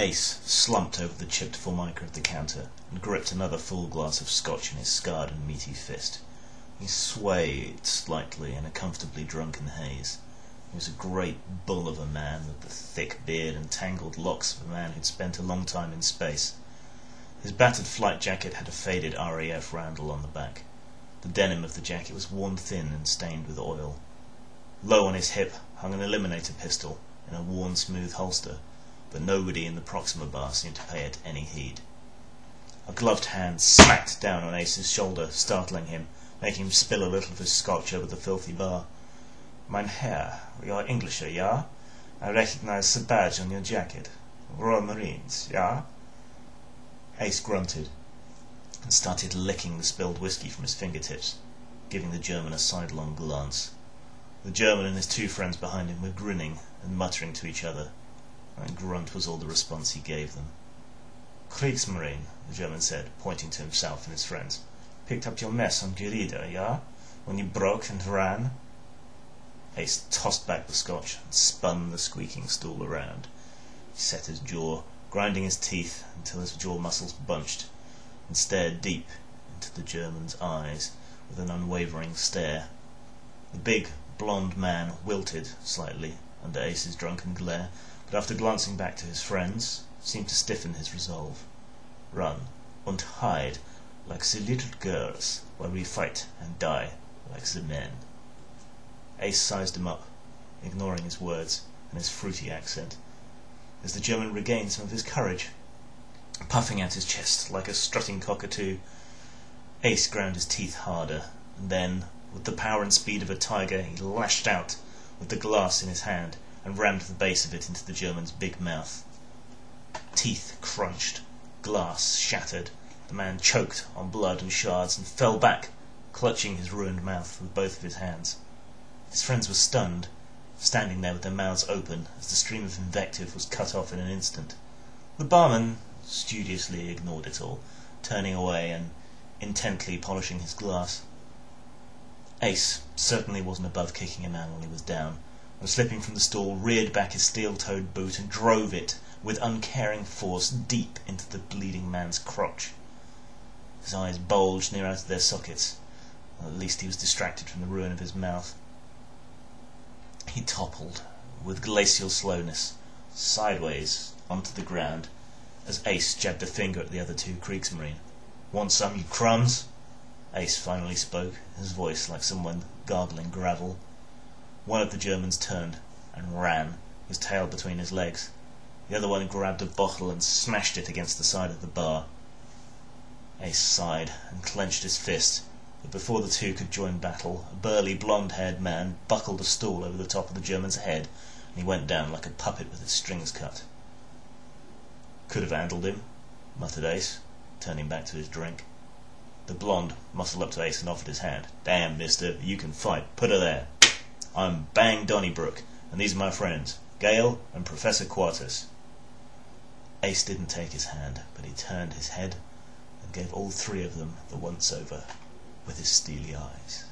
Ace slumped over the chipped formica of the counter and gripped another full glass of scotch in his scarred and meaty fist. He swayed slightly in a comfortably drunken haze. He was a great bull of a man with the thick beard and tangled locks of a man who'd spent a long time in space. His battered flight jacket had a faded RAF roundel on the back. The denim of the jacket was worn thin and stained with oil. Low on his hip hung an eliminator pistol in a worn smooth holster, but nobody in the Proxima bar seemed to pay it any heed. A gloved hand smacked down on Ace's shoulder, startling him, making him spill a little of his scotch over the filthy bar. "Mein Herr, you're Englisher, ja? I recognize the badge on your jacket. Royal Marines, ja?" Ace grunted and started licking the spilled whiskey from his fingertips, giving the German a sidelong glance. The German and his two friends behind him were grinning and muttering to each other. That grunt was all the response he gave them. "Kriegsmarine," the German said, pointing to himself and his friends. "Picked up your mess on Gerida, ja? When you broke and ran?" Ace tossed back the scotch and spun the squeaking stool around. He set his jaw, grinding his teeth until his jaw muscles bunched, and stared deep into the German's eyes with an unwavering stare. The big, blond man wilted slightly under Ace's drunken glare, but after glancing back to his friends, seemed to stiffen his resolve. "Run and hide like the little girls, while we fight and die like the men." Ace sized him up, ignoring his words and his fruity accent, as the German regained some of his courage, puffing out his chest like a strutting cockatoo. Ace ground his teeth harder, and then, with the power and speed of a tiger, he lashed out with the glass in his hand and rammed the base of it into the German's big mouth. Teeth crunched, glass shattered. The man choked on blood and shards and fell back, clutching his ruined mouth with both of his hands. His friends were stunned, standing there with their mouths open as the stream of invective was cut off in an instant. The barman studiously ignored it all, turning away and intently polishing his glass. Ace certainly wasn't above kicking a man when he was down, and slipping from the stool, reared back his steel-toed boot and drove it with uncaring force deep into the bleeding man's crotch. His eyes bulged near out of their sockets. At least he was distracted from the ruin of his mouth. He toppled, with glacial slowness, sideways onto the ground, as Ace jabbed a finger at the other two Kriegsmarine. "Want some, you crumbs?" Ace finally spoke, his voice like someone gargling gravel. One of the Germans turned and ran, his tail between his legs. The other one grabbed a bottle and smashed it against the side of the bar. Ace sighed and clenched his fist, but before the two could join battle, a burly, blonde-haired man buckled a stool over the top of the German's head, and he went down like a puppet with his strings cut. "Could have handled him," muttered Ace, turning back to his drink. The blonde muscled up to Ace and offered his hand. "Damn, mister, you can fight. Put her there. I'm Bang Donnybrook, and these are my friends, Gale and Professor Quartus." Ace didn't take his hand, but he turned his head and gave all three of them the once-over with his steely eyes.